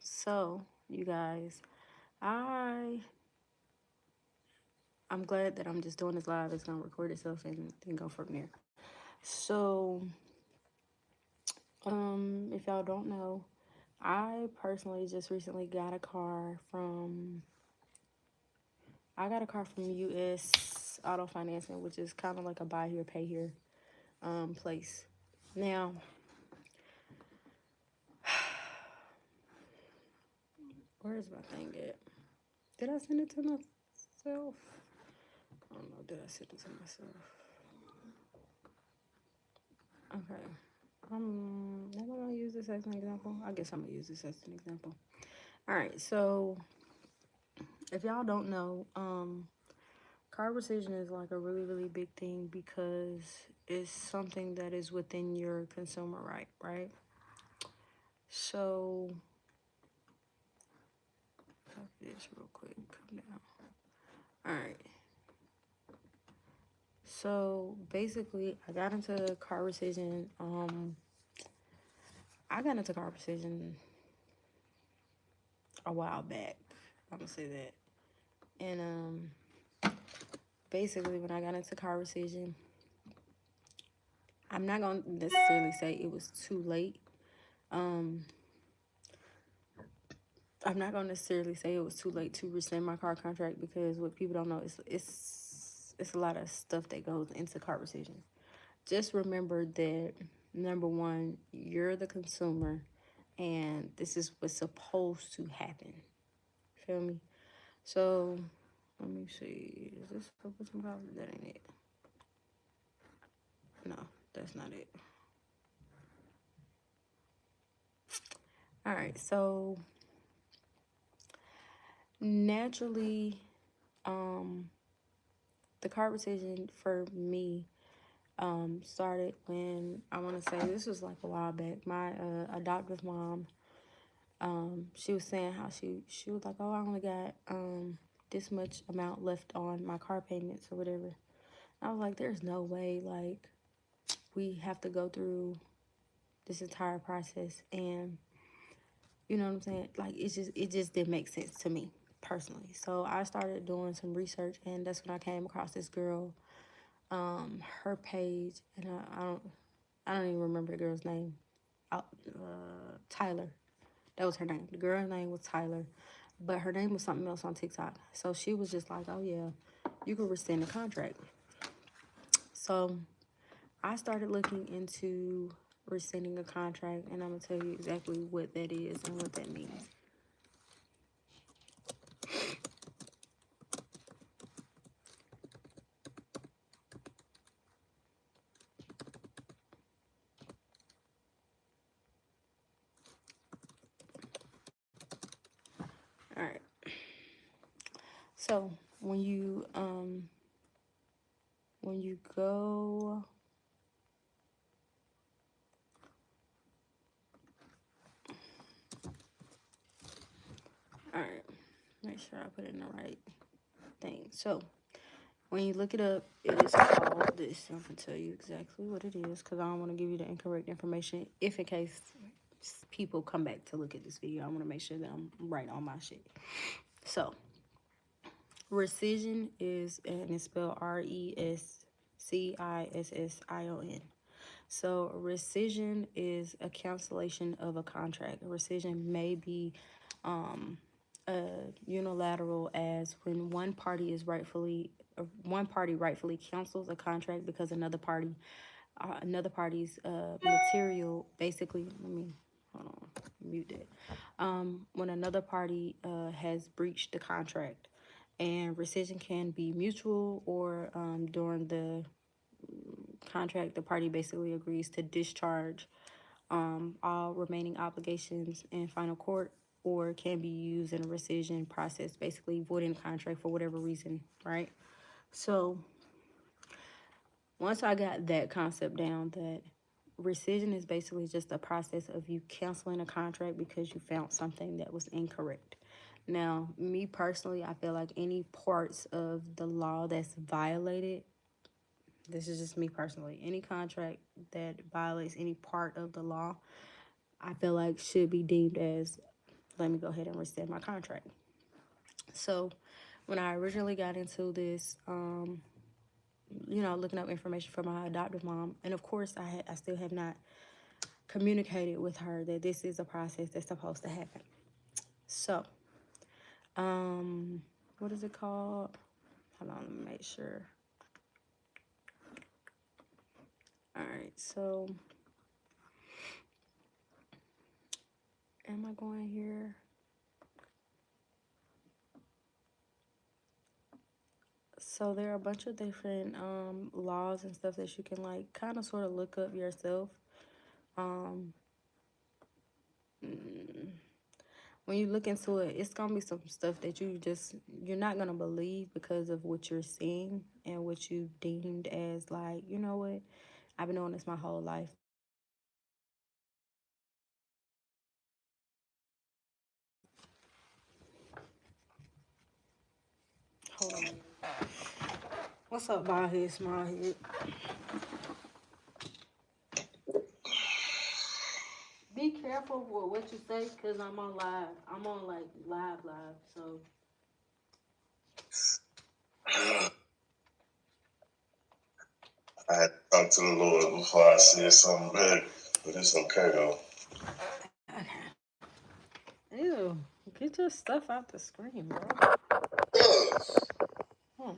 So you guys, I I'm glad that I'm just doing this live. It's gonna record itself and then go from there. So, if y'all don't know, I personally just recently got a car from US Auto Financing, which is kind of like a buy here, pay here place. Now, where is my thing at? Did I send it to myself? I don't know. Did I send it to myself? Okay. Am I gonna use this as an example? I guess I'm gonna use this as an example. All right. So, if y'all don't know, car rescission is like a really, really big thing because it's something that is within your consumer right, right? So, copy this real quick. Come down. All right. So basically, I got into car rescission a while back. I'm gonna say that. And basically, when I got into car rescission, I'm not gonna necessarily say it was too late. Um, I'm not gonna necessarily say it was too late to rescind my car contract because what people don't know is it's a lot of stuff that goes into car rescission. Just remember that number one, you're the consumer, and this is what's supposed to happen. Feel me? So let me see. Is this open some problem? That ain't it. No, that's not it. All right. So naturally, um, the conversation for me started when I want to say this was like a while back. My adoptive mom, she was saying how she was like, oh, I only got this much amount left on my car payments or whatever. I was like, there's no way like we have to go through this entire process, and you know what I'm saying, like it just didn't make sense to me personally. So I started doing some research, and that's when I came across this girl, her page, and I don't even remember the girl's name. Tyler, that was her name. The girl's name was Tyler, but her name was something else on TikTok. So she was just like, oh yeah, you can rescind the contract. So I started looking into rescinding a contract, and I'm gonna tell you exactly what that is and what that means. All right. So when you go, all right, make sure I put it in the right thing. So when you look it up, it is called this. I'm gonna tell you exactly what it is because I don't want to give you the incorrect information. If in case people come back to look at this video, I want to make sure that I'm right on my shit. So rescission is, and it's spelled RESCISSION. So rescission is a cancellation of a contract. A rescission may be unilateral, as when one party rightfully cancels a contract because another party's material, basically, let me hold on, mute that. When another party has breached the contract, and rescission can be mutual, or during the contract, the party basically agrees to discharge all remaining obligations in final court, or can be used in a rescission process, basically voiding the contract for whatever reason, right? So once I got that concept down, that rescission is basically just a process of you canceling a contract because you found something that was incorrect. Now, me personally, I feel like any parts of the law that's violated, this is just me personally, any contract that violates any part of the law, I feel like should be deemed as let me go ahead and rescind my contract. So when I originally got into this, looking up information for my adoptive mom, and of course I still have not communicated with her that this is a process that's supposed to happen. So, what is it called? Hold on, let me make sure. All right, so am I going here? So there are a bunch of different laws and stuff that you can like kind of sort of look up yourself. Um, when you look into it, it's gonna be some stuff that you're not gonna believe because of what you're seeing and what you deemed as like, you know what, I've been doing this my whole life. Hold on. What's up, bald head, small head? Be careful with what you say, cause I'm on live. I'm on like live, so. I had to talk to the Lord before I said something big, but it's okay though. Okay. Ew, get your stuff out the screen, bro. Oh my god.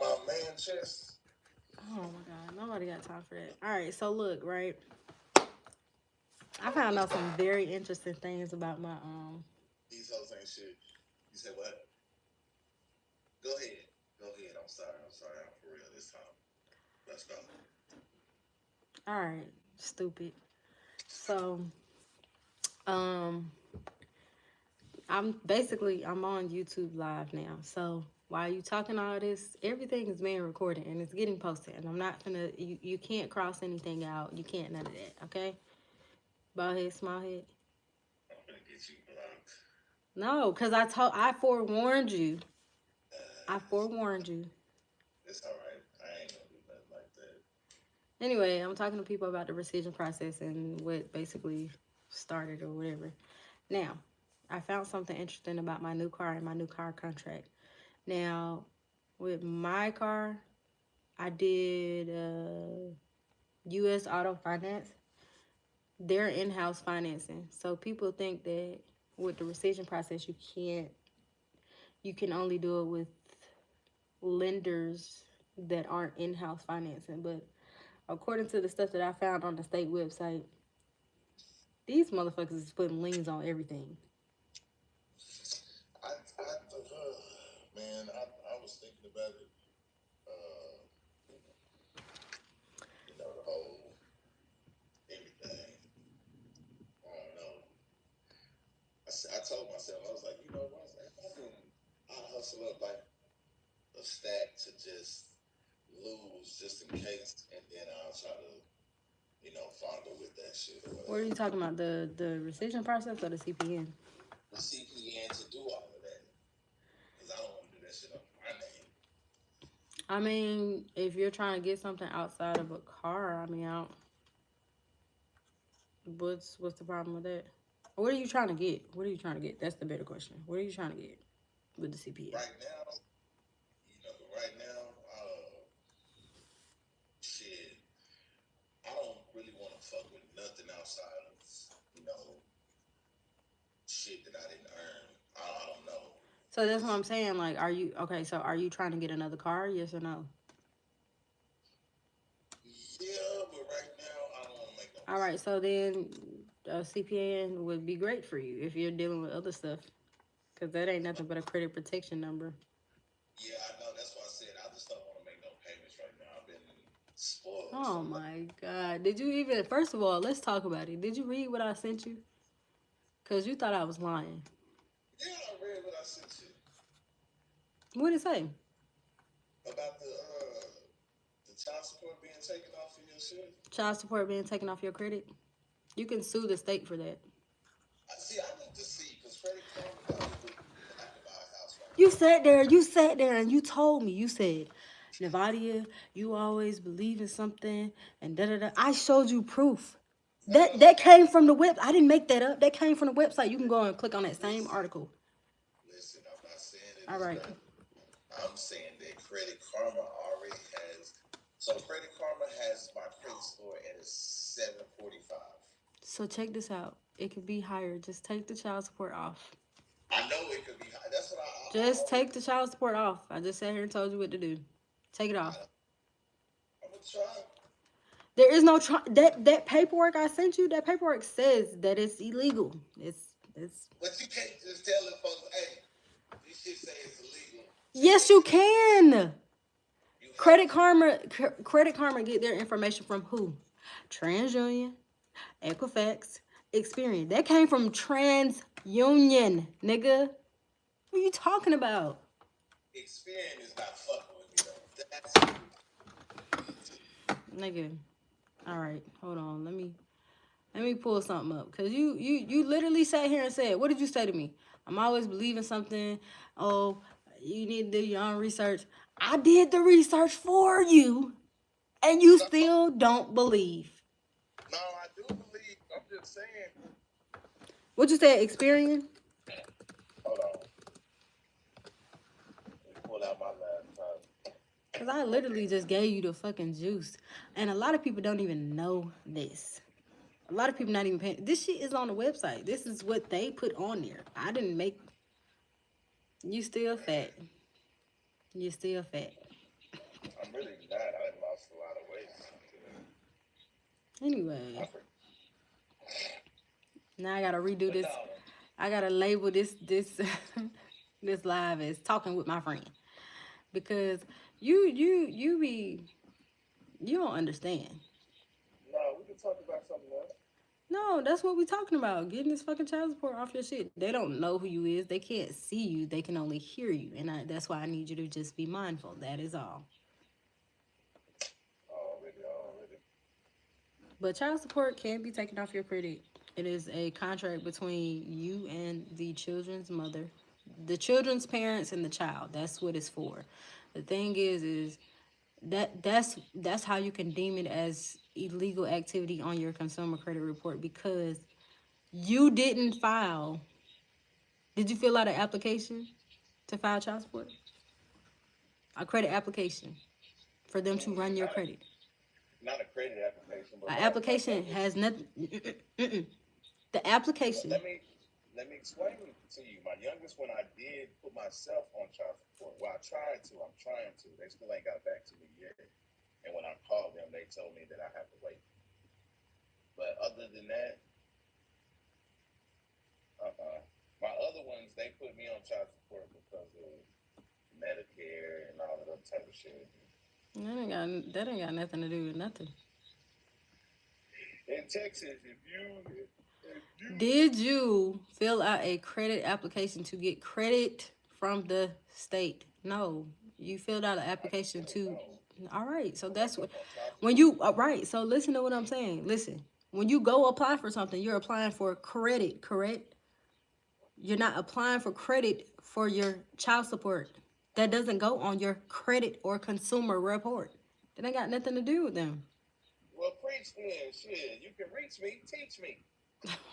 My man chest. Oh my god, nobody got time for that. All right, so look, right. I found out some very interesting things about my These hoes ain't shit. You said what? Go ahead. I'm sorry. I'm for real this time. Let's go. All right, stupid. So, I'm on YouTube live now. So while you talking all this, everything is being recorded and it's getting posted. And I'm not gonna. You can't cross anything out. You can't none of that. Okay. Bald head, small head. I'm gonna get you blocked. No, cause I forewarned you. I forewarned you. It's all right. I ain't gonna do nothing like that. Anyway, I'm talking to people about the rescission process and what basically started or whatever. Now, I found something interesting about my new car and my new car contract. Now, with my car, I did U.S. Auto Finance. They're in-house financing. So people think that with the rescission process, you can only do it with lenders that aren't in-house financing. But according to the stuff that I found on the state website, these motherfuckers is putting liens on everything. I was thinking about it. The whole everything. I don't know. I told myself, I was like, you know what? I'll hustle up like a stack to just lose just in case, and then I'll try to, fondle with that shit or whatever. What are you talking about? The rescission process or the CPN? The CPN to do all of that. Because I don't want to do that shit on my name. I mean, if you're trying to get something outside of a car, I mean, what's the problem with that? What are you trying to get? What are you trying to get? That's the better question. What are you trying to get with the CPN? Right now, shit, I don't really want to fuck with nothing outside of, shit that I didn't earn. I don't know. So that's what I'm saying. Like, are you trying to get another car? Yes or no? Yeah, but right now I don't want to make no. All right, so then a CPN would be great for you if you're dealing with other stuff, because that ain't nothing but a credit protection number. Yeah, I know. That's why I said I just don't want to make no payments right now. I've been spoiled. Oh my God! Did you even? First of all, let's talk about it. Did you read what I sent you? Cause you thought I was lying. Yeah, I read what I sent you. What did it say? About the child support being taken off of your shit. Child support being taken off your credit. You can sue the state for that. I need to see because Freddie Karma got me I can buy a house right now. You sat there and you told me, you said, Nevadia, you always believe in something and da da da. I showed you proof. That came from the web. I didn't make that up. That came from the website. You can go and click on that same article. Listen, I'm not saying it All is right. not. I'm saying that Credit Karma already has. So Credit Karma has my credit score at a 745. So check this out. It could be higher. Just take the child support off. I know it could be high. That's what I Just always. take the child support off. I just sat here and told you what to do. Take it off. I'm gonna try. There is no that paperwork I sent you. That paperwork says that it's illegal. It's. But you can't just tell them folks, hey, this shit say it's illegal. Yes, you can. You Credit Karma get their information from who? TransUnion, Equifax, Experian. That came from TransUnion, nigga. What are you talking about? Experience is not fucking with me though. That's Nigga. All right, hold on. Let me pull something up. Cause you literally sat here and said, what did you say to me? I'm always believing something. Oh, you need to do your own research. I did the research for you, and you still don't believe. no, I do believe. I'm just saying. What you said, Experian? Hold on. Let me pull out my laptop. Cause I literally just gave you the fucking juice, and a lot of people don't even know this. A lot of people not even paying. This shit is on the website. This is what they put on there. I didn't make. You still fat. You still fat. I'm really not. I done lost a lot of weight. Anyway, now I gotta redo this. No. I gotta label this this live as talking with my friend, because you don't understand. No, we can talk about something else. No, that's what we talking about. Getting this fucking child support off your shit. They don't know who you is. They can't see you. They can only hear you, and that's why I need you to just be mindful. That is all. Already. But child support can be taken off your credit. It is a contract between you and the children's mother, the children's parents, and the child. That's what it's for. The thing is that's how you can deem it as illegal activity on your consumer credit report, because you didn't file. Did you fill out an application to file child support? A credit application for them to run your credit. Not a credit application, but An application has nothing. The application. Let me explain to you. My youngest one, I did put myself on child support. Well, I tried to. I'm trying to. They still ain't got back to me yet. And when I called them, they told me that I have to wait. But other than that, my other ones, they put me on child support because of Medicare and all of that type of shit. That ain't got nothing to do with nothing. In Texas, if you did you fill out a credit application to get credit from the state? No, you filled out an application to. All right, so that's what when you all right. So listen to what I'm saying. Listen, when you go apply for something, you're applying for credit, correct? You're not applying for credit for your child support. That doesn't go on your credit or consumer report. That ain't got nothing to do with them. Well, preach then. Shit, you can reach me. Teach me.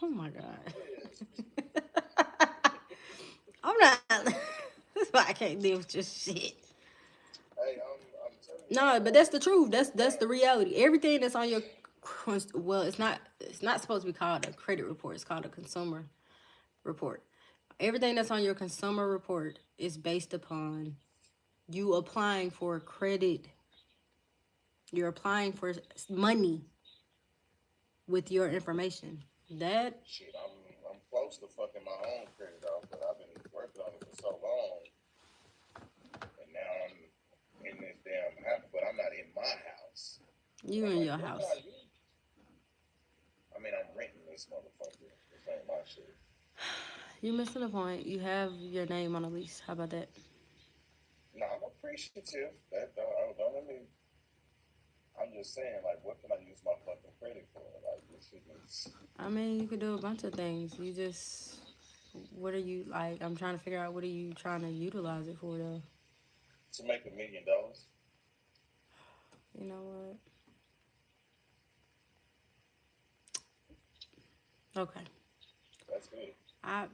Oh my God. I'm not. That's why I can't deal with your shit. Hey, I'm telling you. No, but that's the truth. That's the reality. Everything that's on your it's not supposed to be called a credit report. It's called a consumer report. Everything that's on your consumer report is based upon you applying for credit. You're applying for money with your information. That shit, I'm close to fucking my own credit off, but I've been working on it for so long, and now I'm in this damn house, but I'm not in my house. You in your house. I mean, I'm renting this motherfucker. This ain't my shit. You're missing the point. You have your name on a lease. How about that? No, I'm appreciative. That don't let me. I'm just saying, like, what can I use my fucking credit for? Like, this shit is. I mean, you could do a bunch of things. What are you like? I'm trying to figure out what are you trying to utilize it for, though. To make $1 million. You know what? Okay. That's good. I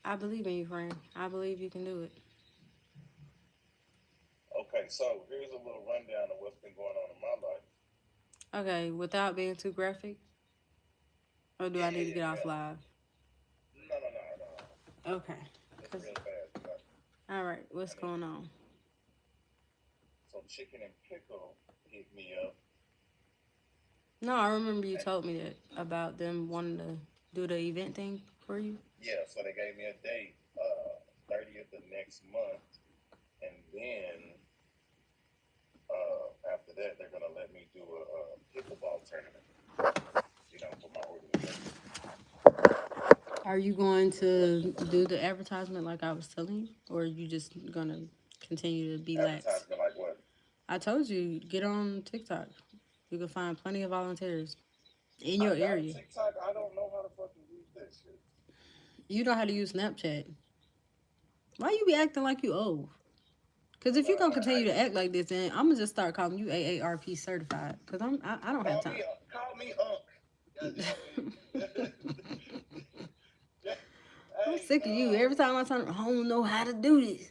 I believe in you, friend. I believe you can do it. Okay, so here's a little rundown of what's been going on in my life. Okay, without being too graphic, or do Yeah, I yeah, need to yeah, get off yeah. live? No, no, no, no. Okay. Just Cause real fast. all right, I what's need. going on? So Chicken and Pickle hit me up. No, I remember you And told me that about them wanting to do the event thing for you. yeah, so they gave me a date, 30th of next month, and then after that they're gonna let me do a pickleball tournament. For my organization. Are you going to do the advertisement like I was telling you, or are you just gonna continue to be lax? Advertisement like what? I told you, get on TikTok. You can find plenty of volunteers in I your got a area. TikTok. I don't know how to fucking use that shit. You know how to use Snapchat. Why you be acting like you old? Cause Cause if you gonna I continue to act like this, then I'm gonna just start calling you AARP certified. Cause I don't have time. call me Unc. Goddamn it. I'm Hey, sick of you. Every time I turn, I don't know how to do this.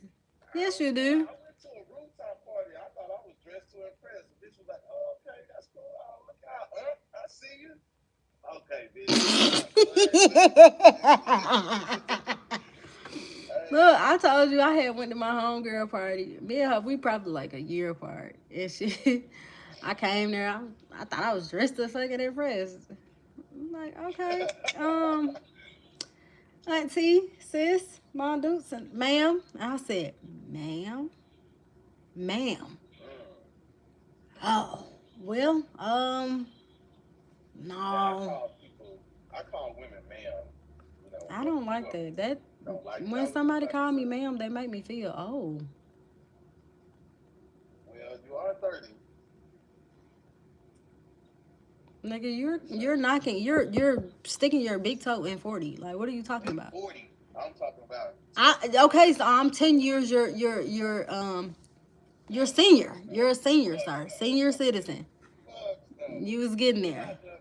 Yes, you do. I went to a rooftop party. I thought I was dressed to impress. The bitch was like, "Oh, okay, that's cool. Oh, look out, I see you." Okay, bitch. Look, Hey, I told you I had went to my homegirl party. Me and her, we probably like a year apart. And she, I came there. I thought I was dressed to fucking impress. I'm like, okay, auntie, sis, mom, dukes, and ma'am. I said, ma'am. Oh, well, now no, I call women ma'am. I don't like Whoever that. That don't like that, when I was just somebody about to call me say. ma'am, they make me feel old. Well, you are 30. Nigga, Just you're saying. knocking, you're sticking your big toe in 40. Like, what are you talking In about? 40, I'm talking about I 10. okay, so I'm 10 years. You're senior. You're a senior, Fuck sir. no. Senior citizen. Fuck no. You was getting You're there. not gonna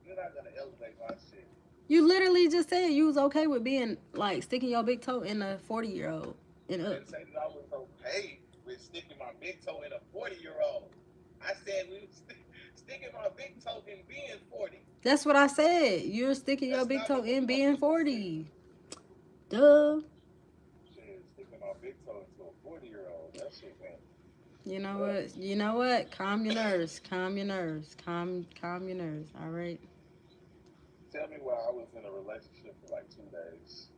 you're not gonna elevate my shit. You literally just said you was okay with being like sticking your big toe in a 40-year-old and I up. didn't say that I was okay with sticking my big toe in a 40-year-old. I said we was sticking my big toe in being 40. That's what I said. You're sticking your That's big not toe what the in fuck being you just said. 40. Duh. Shit, sticking my big toe into a 40-year-old. That shit went You know rough. what? You know what? Calm your nerves. Calm your nerves. Calm your nerves. All right. Tell me why I was in a relationship for like 2 days.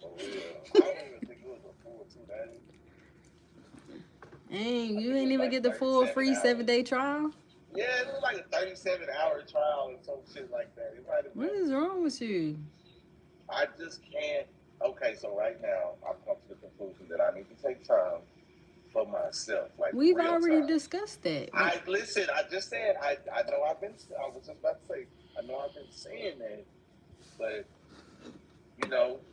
For real. I don't even think it was a full 2 days. Dang, I you think it ain't was even like get the full 37 free seven hours. day trial. Yeah, it was like a 37-hour trial or some shit like that. It might have What been. is wrong with you? I just can't. Okay, so right now I've come to the conclusion that I need to take time for myself, like We've real already time. discussed that. When I listen. I just said I know I've been. I was just about to say I know I've been saying that, but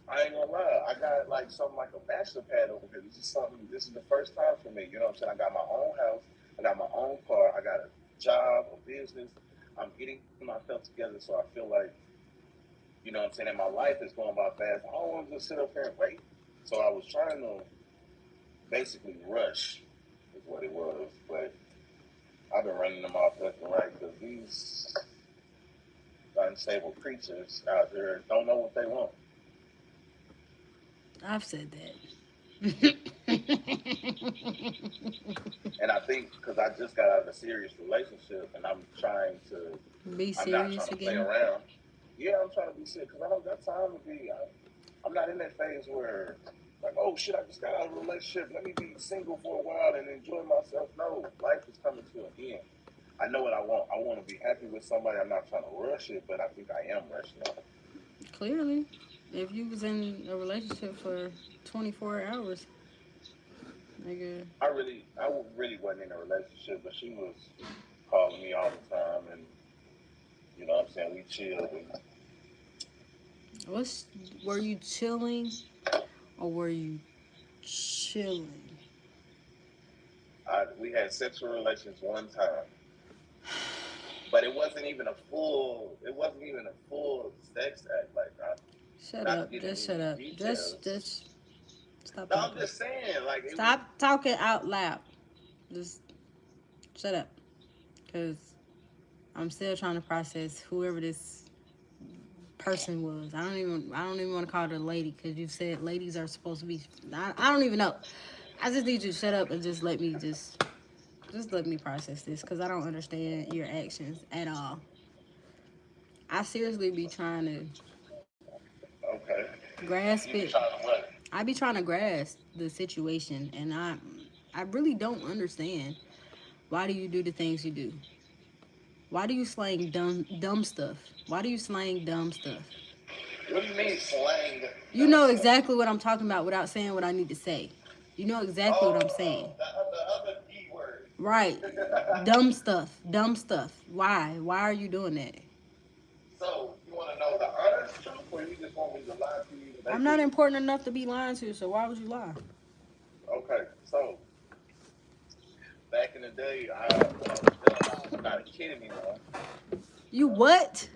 I ain't gonna lie. I got like something like a bachelor pad over here. This is something. This is the first time for me. You know what I'm saying? I got my own house. I got my own car. I got a job, a business. I'm getting myself together, so I feel like what I'm saying, and my life is going by fast. I don't want to just sit up here and wait. So I was trying to basically rush, is what it was. But I've been running them off left and right because these unstable creatures out there don't know what they want. I've said that. And I think because I just got out of a serious relationship and Be I'm not serious trying to play again. around. Yeah, I'm trying to be serious because I don't got time to be. I'm not in that phase where, like, oh shit, I just got out of a relationship. Let me be single for a while and enjoy myself. No, life is coming to an end. I know what I want. I want to be happy with somebody. I'm not trying to rush it, but I think I am rushing it. Clearly, if you was in a relationship for 24 hours, nigga, I really wasn't in a relationship, but she was calling me all the time, and what I'm saying, we chilled. And what's were you chilling or were you chilling? We had sexual relations one time, but it wasn't even a full. It wasn't even a full sex act. Like, Shut not to up. get Just into shut any up. details. Just stop No, I'm talking. just saying, like, it was. Stop talking out loud. Just shut up. Cause I'm still trying to process whoever this person was. I don't even want to call her a lady because you said ladies are supposed to be. I don't even know. I just need you to shut up and just let me process this because I don't understand your actions at all. I seriously be trying to Okay. grasp You be it. trying to what? I be trying to grasp the situation, and I really don't understand. Why do you do the things you do? Why do you slang dumb stuff? Why do you slang dumb stuff? What do you mean slang You dumb know stuff? exactly what I'm talking about without saying what I need to say. You know exactly what I'm saying. The other D word. Right. Dumb stuff. Dumb stuff. Why? Why are you doing that? So, you want to know the honest truth, or you just want me to lie to you to I'm make not it? important enough to be lying to, so why would you lie? Okay, so back in the day, when I was young, I'm not a kid anymore. You what?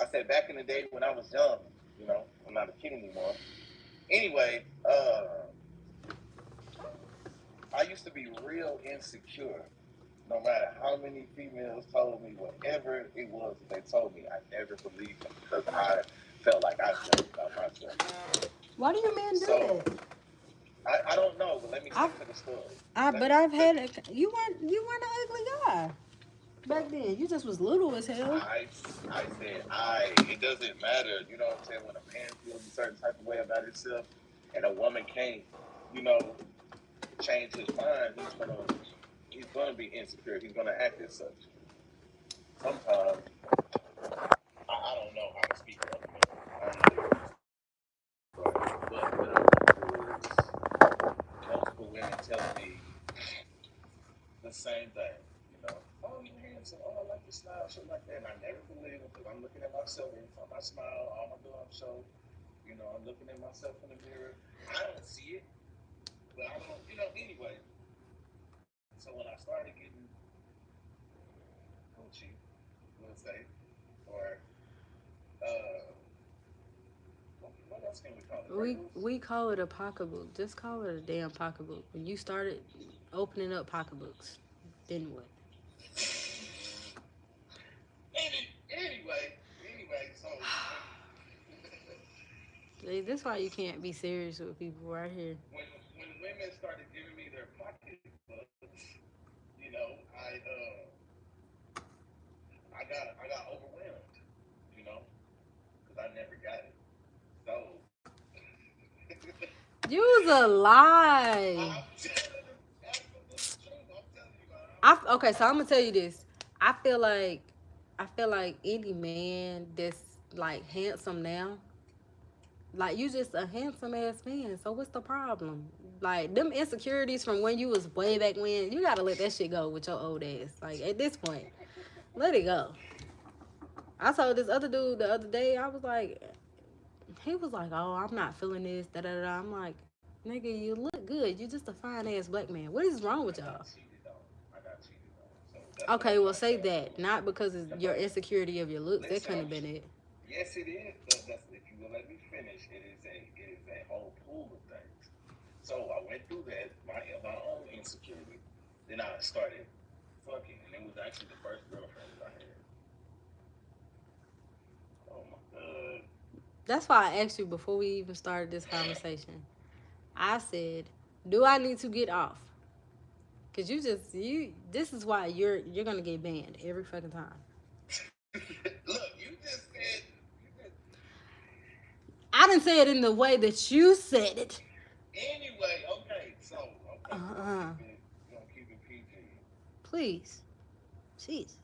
I said back in the day when I was young, I'm not a kid anymore. Anyway, I used to be real insecure. No matter how many females told me whatever it was that they told me, I never believed them because I felt like I felt about myself. Why do you men do So that? I don't know, but let me I've, stick to the story. but I've had you weren't an ugly guy back then. You just was little as hell. I said it doesn't matter, you know what I'm saying, when a man feels a certain type of way about himself and a woman can't, you know, change his mind, he's gonna be insecure. He's gonna act as such. Sometimes I don't know how to speak for other men. I don't know their story. But what I went through is multiple women telling me the same thing. Oh, you're handsome. Oh, I like your style, shit like that. And I never believe it because I'm looking at myself every time I smile. All I'm doing, I'm so, I'm looking at myself in the mirror. I don't see it, but I don't, anyway. So when I started getting Gucci, we'll say, or uh, what else can we call it? Pringles? We call it a pocketbook. Just call it a damn pocketbook. When you started opening up pocketbooks, then what? Anyway, so See, this why you can't be serious with people right here. when women started giving me their pocketbooks, I got overwhelmed, you know, because I never got it. So You was a lie. I'm telling the absolute truth. I'm telling you, Okay, so I'm gonna tell you this. I feel like I feel like any man that's like handsome now, like you just a handsome ass man. So what's the problem? Like them insecurities from when you was way back when, you gotta let that shit go with your old ass. Like at this point, let it go. I saw this other dude the other day. I was like, he was like, "Oh, I'm not feeling this." Da da da. I'm like, "Nigga, you look good. You just a fine ass black man. What is wrong with I y'all?" got cheated on. I got cheated on. So that's what Okay, I'm well, trying to say tell you. that. Not because it's your insecurity of your looks. That Listen, couldn't have been it. yes, it is. But if you will let me finish, it is a whole pool of things. So I went through that, my own insecurity. Then I started fucking, and it was actually the first girlfriend that I had. Oh my god. That's why I asked you before we even started this conversation. I said, "Do I need to get off?" Cause you. This is why you're gonna get banned every fucking time. Look, you just said. I didn't say it in the way that you said it. Anyway, okay, so we're gonna Uh-uh. keep it PG. Please, Jesus.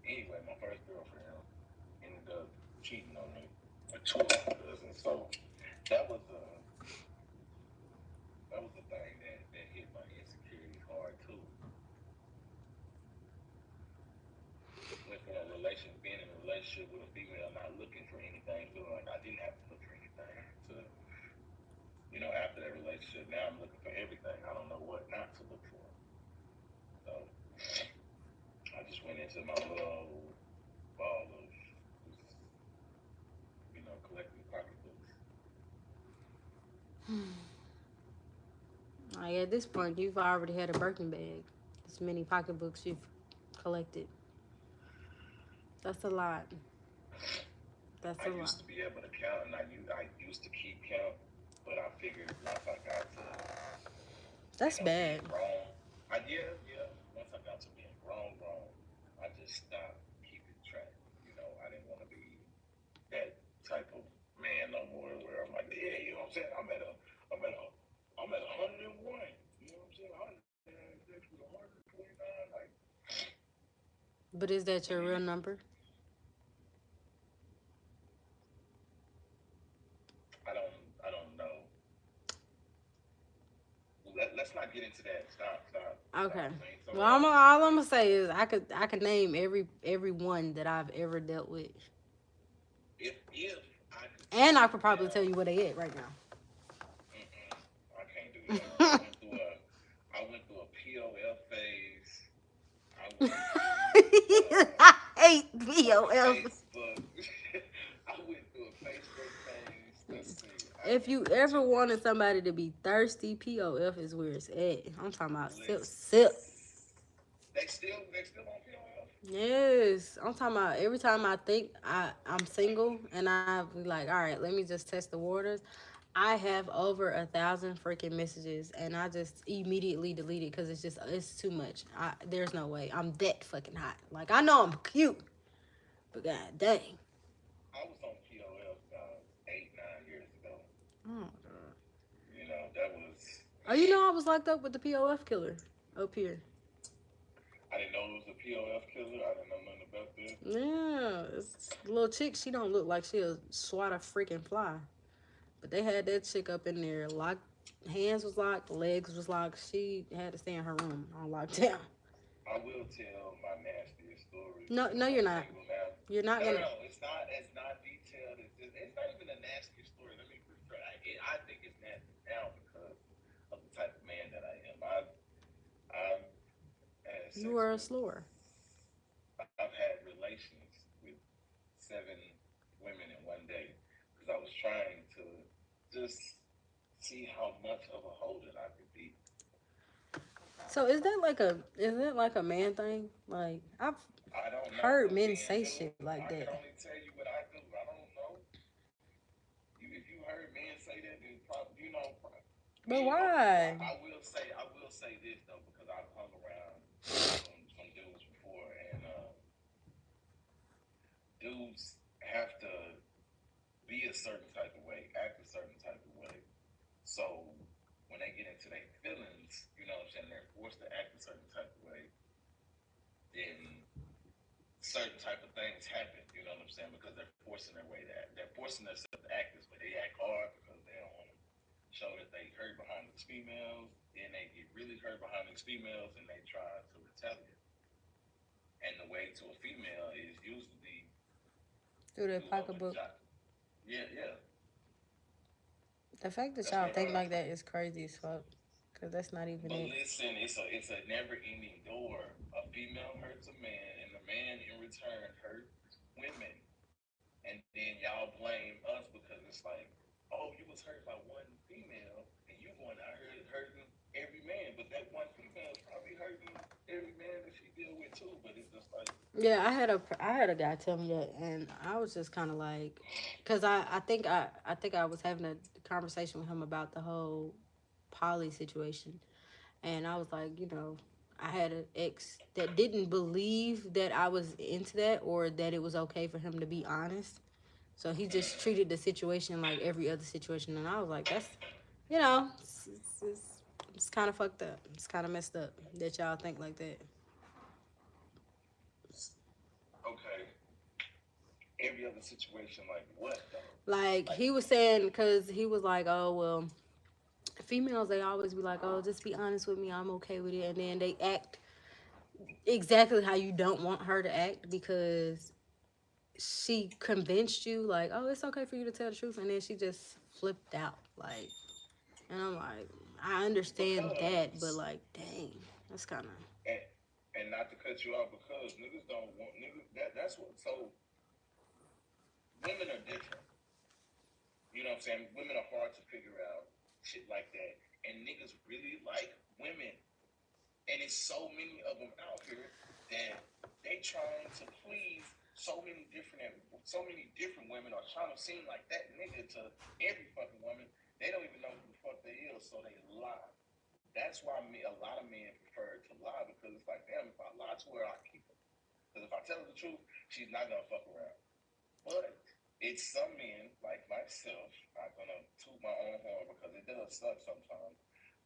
Anyway, my first girlfriend ended up cheating on me with two of my cousins. So that was the thing that hit my insecurities hard too. Went from being in a relationship with a female, not looking for anything, feeling like I didn't have to look for anything. To after that relationship, now I'm looking for everything. I don't know what not to look for. at this point, you've already had a Birkin bag. As many pocketbooks you've collected. That's a lot. That's I a lot. used to be able to count, and I used to keep count, but I figured once I got to That's bad. being grown, yeah. Once I got to being grown, I just stopped keeping track. I didn't want to be that type of man no more, where I'm like, yeah, you know what I'm saying? I'm at 101. You know what I'm saying? 129, like. But is that your real number? I don't know. Let's not get into that. Okay. Stop saying so Well, else. all I'm gonna say is I could name every one that I've ever dealt with, If I could and I sit could probably tell down, you where they at right now. I can't do that. I I went through a POF phase. I went through hate POF. Facebook. I went through a Facebook phase. Let's see. If you ever wanted somebody to be thirsty, POF is where it's at. I'm talking about sip. They still on POF. Yes, I'm talking about every time I think I'm single and I be like, all right, let me just test the waters. I have over 1,000 freaking messages and I just immediately delete it because it's too much. There's no way I'm that fucking hot. Like I know I'm cute, but god dang. I was on POF 8-9 years ago. Oh my god. That was. Oh, I was locked up with the POF killer up here. I didn't know it was a POF killer. I didn't know nothing about this. Yeah, it's a little chick. She don't look like she'll swat a freaking fly. But they had that chick up in there. Locked, hands was locked, legs was locked. She had to stay in her room on lockdown. I will tell my nastiest story. No, you're not. You're not gonna. No, it's not. It's not detailed. It's not even a nasty story. Let me rephrase. I think it's nasty now because of the type of man that I am. I've had sex You were a with, slower. I've had relations with 7 women in one day because I was trying to just see how much of a hoe that I could be. So is that like a man thing? Like I've I don't know heard what men men say do. shit like I can that. only tell you what I do. I don't know. If you heard men say that, then probably But me. why? I will say this though, because I've hung around some dudes before, and dudes have to be a certain type of way, act a certain type of way. So when they get into their feelings, what I'm saying, they're forced to act a certain type of way, then certain type of things happen, what I'm saying, because they're forcing their way to act. They're forcing themselves to act this way. They act hard because they don't want to show that they hurt behind these females. Then they get really hurt behind these females and they try to retaliate. And the way to a female is usually Through their pocketbook. Yeah. The fact that y'all think like that is crazy as fuck. Cause that's not even But it. listen, it's a never-ending door. A female hurts a man, and the man in return hurts women, and then y'all blame us because it's like, oh, you was hurt by one female, and you going out here hurting every man, but that one female is probably hurting every man that she deal with too. But it's just like, Yeah, I had a guy tell me that, and I was just kind of like, cause I think I was having a conversation with him about the whole poly situation, and I was like, I had an ex that didn't believe that I was into that or that it was okay for him to be honest. So he just treated the situation like every other situation, and I was like, that's, it's kind of fucked up. It's kind of messed up that y'all think like that. okay, every other situation, like what though? Like he was saying, because he was like, oh well, females they always be like, oh just be honest with me, I'm okay with it, and then they act exactly how you don't want her to act because she convinced you like, oh it's okay for you to tell the truth, and then she just flipped out like, and I'm like, I understand that, but like, dang, that's kind of. And not to cut you off, because niggas don't want niggas. That's what. So women are different. You know what I'm saying? Women are hard to figure out shit like that. and niggas really like women. And it's so many of them out here that they trying to please so many different women, or trying to seem like that nigga to every fucking woman. They don't even know who the fuck they is, so they lie. That's why a lot of men prefer to lie, because it's like, damn, if I lie to her, I keep her. Because if I tell her the truth, she's not gonna fuck around. But it's some men like myself, I'm gonna toot my own horn because it does suck sometimes,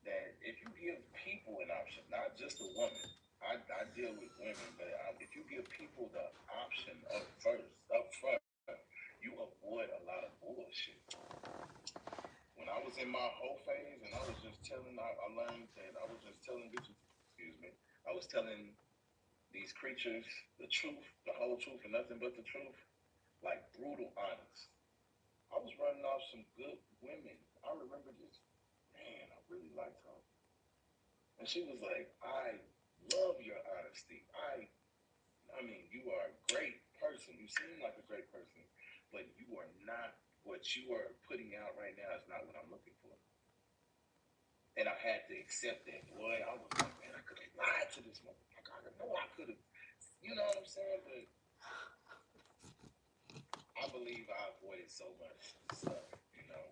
that if you give people an option, not just a woman, I deal with women, but if you give people the option up front, you avoid a lot of bullshit. When I was in my whole phase, and I was just telling, I learned that I was just telling bitches, excuse me, I was telling these creatures the truth, the whole truth, and nothing but the truth, like brutal honest. I was running off some good women. I remember this, man, I really liked her. And she was like, I love your honesty. I mean, you are a great person. You seem like a great person, but you are not, what you are putting out right now is not what I'm looking for. And I had to accept that. Boy, I was like, man, I could have lied to this motherfucker. I know I could have, you know what I'm saying? But I believe I avoided so much stuff, you know,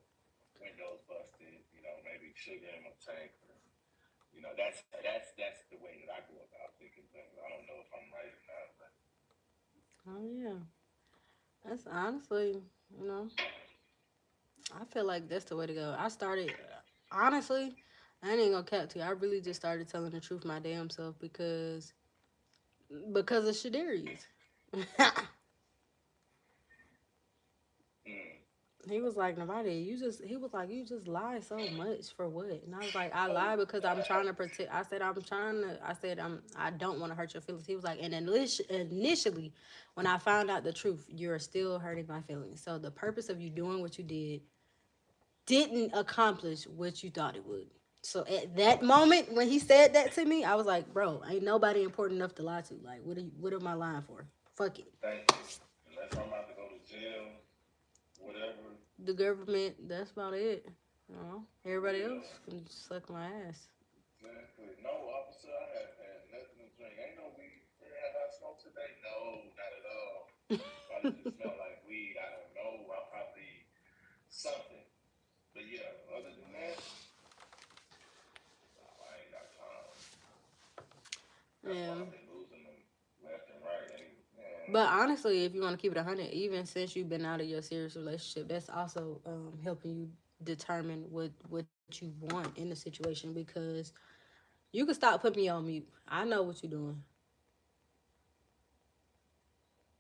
windows busted, you know, maybe sugar in my tank. You know, that's the way that I go about thinking things. I don't know if I'm right or not, but Oh yeah, that's honestly, you know, I feel like that's the way to go. I started, honestly, I ain't gonna cap to you. I really just started telling the truth my damn self because of Shadarius. mm. He was like, Nobody, he was like, you just lie so much for what? And I was like, I Oh, lie because I'm trying to protect. I said, I don't want to hurt your feelings. He was like, and initially, when I found out the truth, you're still hurting my feelings. So the purpose of you doing what you didn't accomplish what you thought it would. So at that moment when he said that to me, I was like, bro, ain't nobody important enough to lie to. Like, what am I lying for? Fuck it. thank you. Unless I'm about to go to jail, whatever, The government, that's about it. You know, for everybody real. else can suck my ass. Exactly. No, officer, I have had nothing to drink. Ain't no weed. Have I smoked today? No, not at all. Probably just smell like weed. I don't know. I probably something. But yeah, other than that, no, I ain't got time. That's why Yeah. I've been losing them left and right. And man, But honestly, if you want to keep it 100, even since you've been out of your serious relationship, that's also helping you determine what you want in the situation because you can stop putting me on mute. I know what you're doing.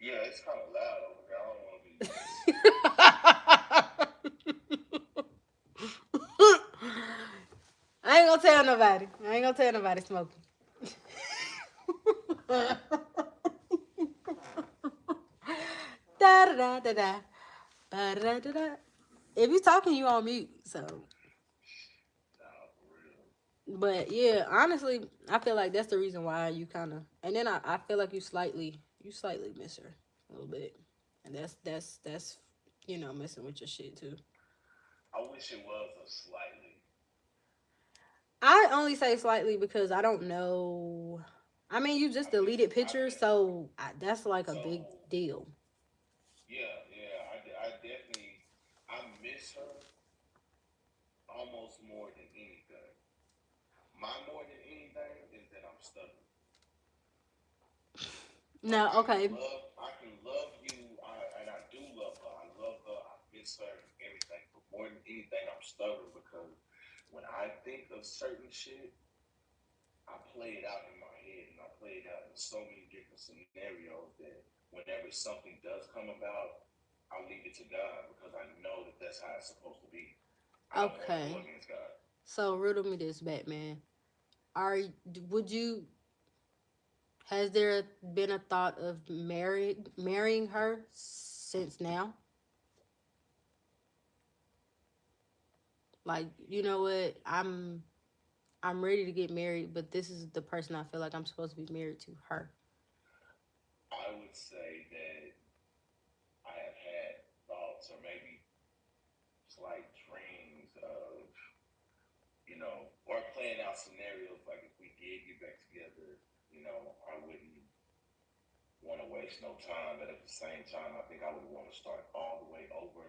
yeah, it's kind of loud over here. I don't want to be. I ain't gonna tell nobody. I ain't gonna tell nobody smoking. Da da da da da. Da da da da. If you talking, you on mute. So, Nah, for real. but yeah, honestly, I feel like that's the reason why you kind of. And then I feel like you slightly miss her a little bit, and that's messing with your shit too. I wish it was a slightly. I only say slightly because I don't know. I mean, you just I miss. deleted I pictures, miss. so that's like a big So deal. yeah, yeah. I definitely. I miss her almost more than anything. My more than anything is that I'm stubborn. Like No, okay. I can love you, and I do love her. I love her. I miss her and everything. But more than anything, I'm stubborn because when I think of certain shit, I play it out in my head, and I play it out in so many different scenarios that whenever something does come about, I'll leave it to God because I know that that's how it's supposed to be. I don't want to go Okay. against God. So riddle me this, Batman. Are would you Has there been a thought of marrying her since now? Like, you know what? I'm ready to get married, but this is the person I feel like I'm supposed to be married to, her. I would say that I have had thoughts or maybe slight dreams of, or playing out scenarios like if we did get back together, I wouldn't want to waste no time, but at the same time, I think I would want to start all the way over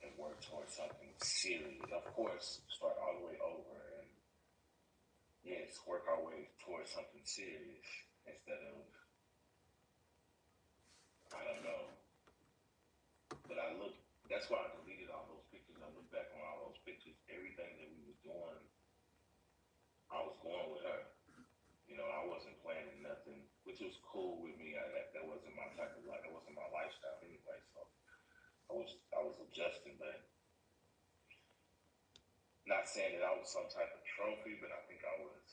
and work towards something serious. Of course, start all the way over and yes, work our way towards something serious instead of I don't know. But that's why I deleted all those pictures. I look back on all those pictures, everything that we was doing, I was going with her. I wasn't planning nothing, which was cool with me. That wasn't my type of life. That wasn't my lifestyle anyway. So I was adjusting, but not saying that I was some type of trophy, but I think I was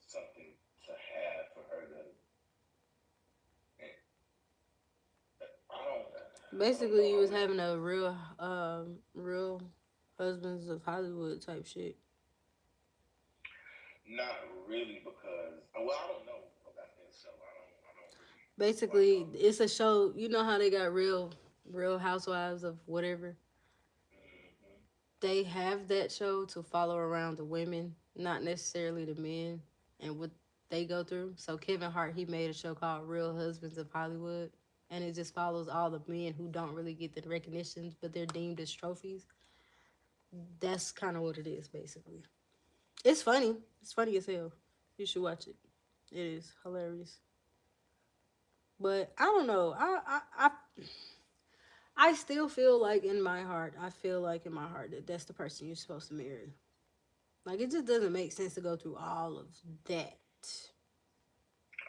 something to have for her to. I don't. Basically, you was having a real husbands of Hollywood type shit. Not really, because I don't know about that show. I don't really Basically, watch. it's a show. You know how they got real housewives of whatever. Mm-hmm. They have that show to follow around the women, not necessarily the men and what they go through. So Kevin Hart, he made a show called Real Husbands of Hollywood, and it just follows all the men who don't really get the recognition, but they're deemed as trophies. That's kind of what it is, basically. It's funny. It's funny as hell. You should watch it. It is hilarious. But I don't know. I still feel like in my heart, I feel like in my heart that that's the person you're supposed to marry. Like it just doesn't make sense to go through all of that.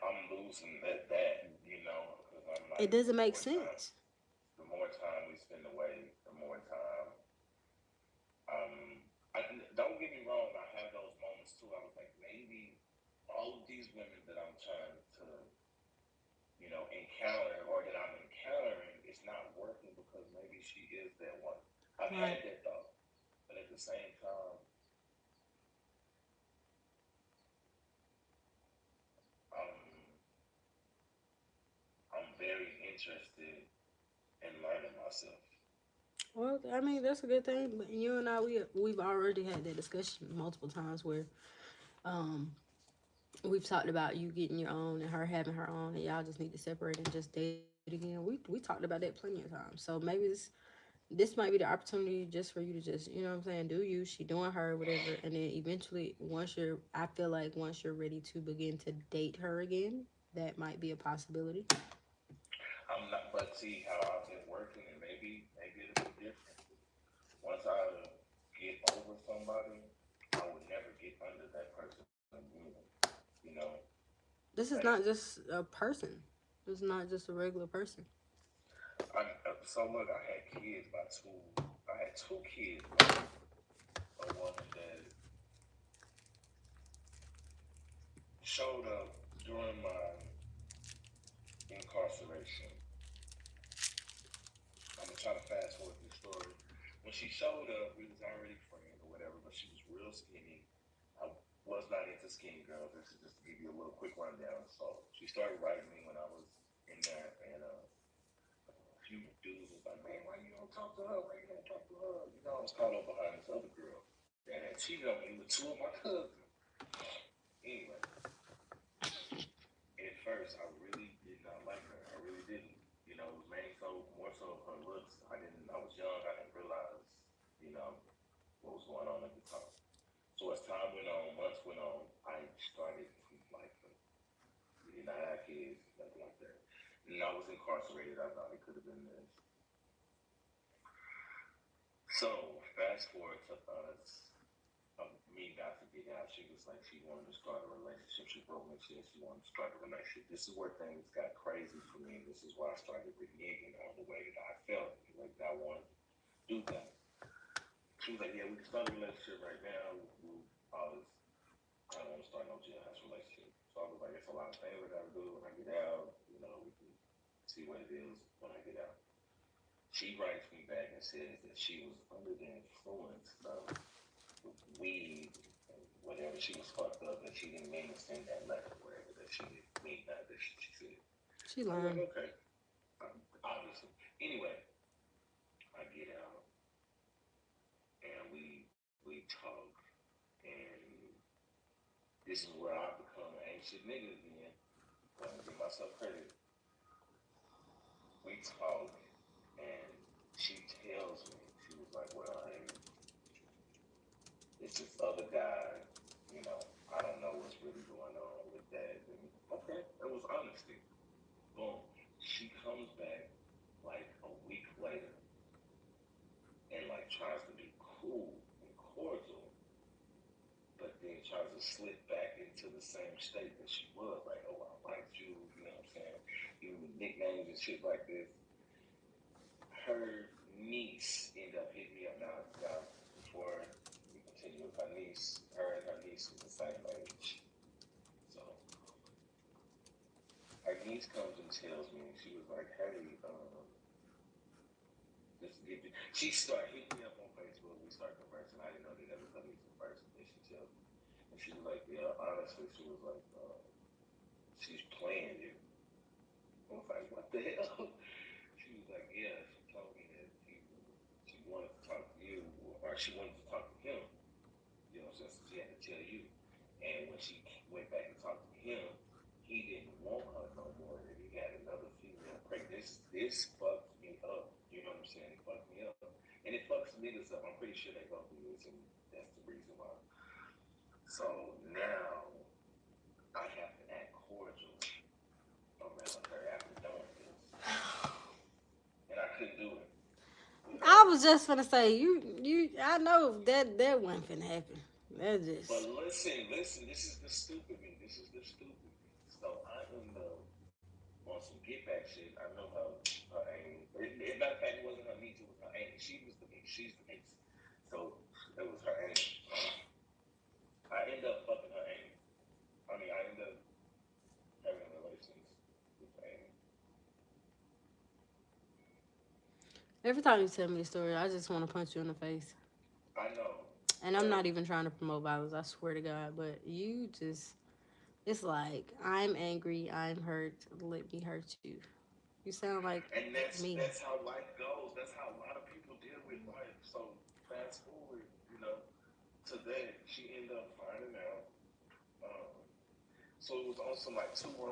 I'm losing that, because I'm It like doesn't make sense. the more time we spend away, the more time. Um, don't get me wrong. I have those moments too. I was like, maybe all of these women that I'm trying to, encounter or that I'm encountering is not working because maybe she is that one. I've Right. had that thought, but at the same time, I'm I'm very interested in learning myself. Well, I mean that's a good thing. But you and I, we've already had that discussion multiple times where um we've talked about you getting your own and her having her own, and y'all just need to separate and just date again. We talked about that plenty of times. So maybe this might be the opportunity just for you to just, you know what I'm saying, do you, she doing her, whatever, and then eventually I feel like once you're ready to begin to date her again, that might be a possibility. I'm not, but see how I've been working, and maybe it'll be different. Once I get over somebody, I would never get under that person again. You know, This is like not just a person. This is not just a regular person. so look, I had kids by two. I had two kids by a woman that showed up during my incarceration. I'm gonna try to fast forward the story. When she showed up, we was already friends or whatever, but she was real skinny. I was not into skinny girls. This is just to give you a little quick rundown. So she started writing me when I was in there, and a few dudes was like, "Man, why you don't talk to her? Why you don't talk to her?" I was caught up behind this other girl that had cheated on me with two of my cousins. Anyway, at first, I really did not like her. I really didn't. It was mainly more so of her looks. I was young. I didn't realize, you know, what was going on at the time. So as time went on, months went on, I started to like her. We did not have kids, nothing like that. And I was incarcerated. I thought it could have been this. So fast forward to us. Me got to get out. She was like, she wanted to start a relationship. She wrote me, she wanted to start a relationship. This is where things got crazy for me. This is why I started reneging on the way that I felt. Like, I wanted to do that. She was like, yeah, we can start a relationship right now. All this. I don't want to start no jailhouse relationship. So I was like, it's a lot of things I got to do when I get out. We can see what it is when I get out. She writes me back and says that she was under the influence of weed and whatever. She was fucked up and she didn't mean to send that letter, whatever that she didn't mean that she said. She I was like, lying. okay, obviously. Anyway, I get out and we talk. And this is where I become an ain't shit nigga again. But to give myself credit, we talk, and she tells me, she was like, well, hey, it's this other guy, you know, I don't know what's really going on with that. And okay, that was honesty. Boom. She comes back like a week later and like tries to be cool and cordial, but then tries to slip back into the same state that she was. Like, oh, I liked you, you know what I'm saying? You nicknames and shit like this. Her niece ended up hitting me up now before we continue with her niece. Her and her niece is the same age. So her niece comes and tells me, she was like, hey, she started hitting me up on Facebook. We started conversing. I didn't know that was her niece in person. And she tells me, and she was like, yeah, honestly, she was like, she's playing you. I was like, what the hell? She was like, yeah, she told me that she wanted to talk to you, or she wanted to talk to him. You know, since she had to tell you. And when she went back and talked to him, he didn't want her no more. And he had another female pregnant. This fucked me up. You know what I'm saying? It fucked me up. And it fucks niggas up. I'm pretty sure they go through this, and that's the reason why. So now I have to act cordial around her after doing this. And I couldn't do it. I was just gonna say I know that wasn't finna happen. That just. But listen, this is the stupid me. This is the stupid me. So I end up on some get back shit. I know her aim. Matter of fact, it wasn't her niece, it was her aim. She was the niece. She's the niece. So it was her aim. I end up fucking her aim. I mean, I end up having relations with her aim. Every time you tell me a story, I just want to punch you in the face. I know. And I'm not even trying to promote violence. I swear to God, but you just. It's like I'm angry. I'm hurt. Let me hurt you. You sound like And me. that's how life goes. That's how a lot of people deal with life. So fast forward, to that, she ended up finding out. Um, so it was on some like 2 wrong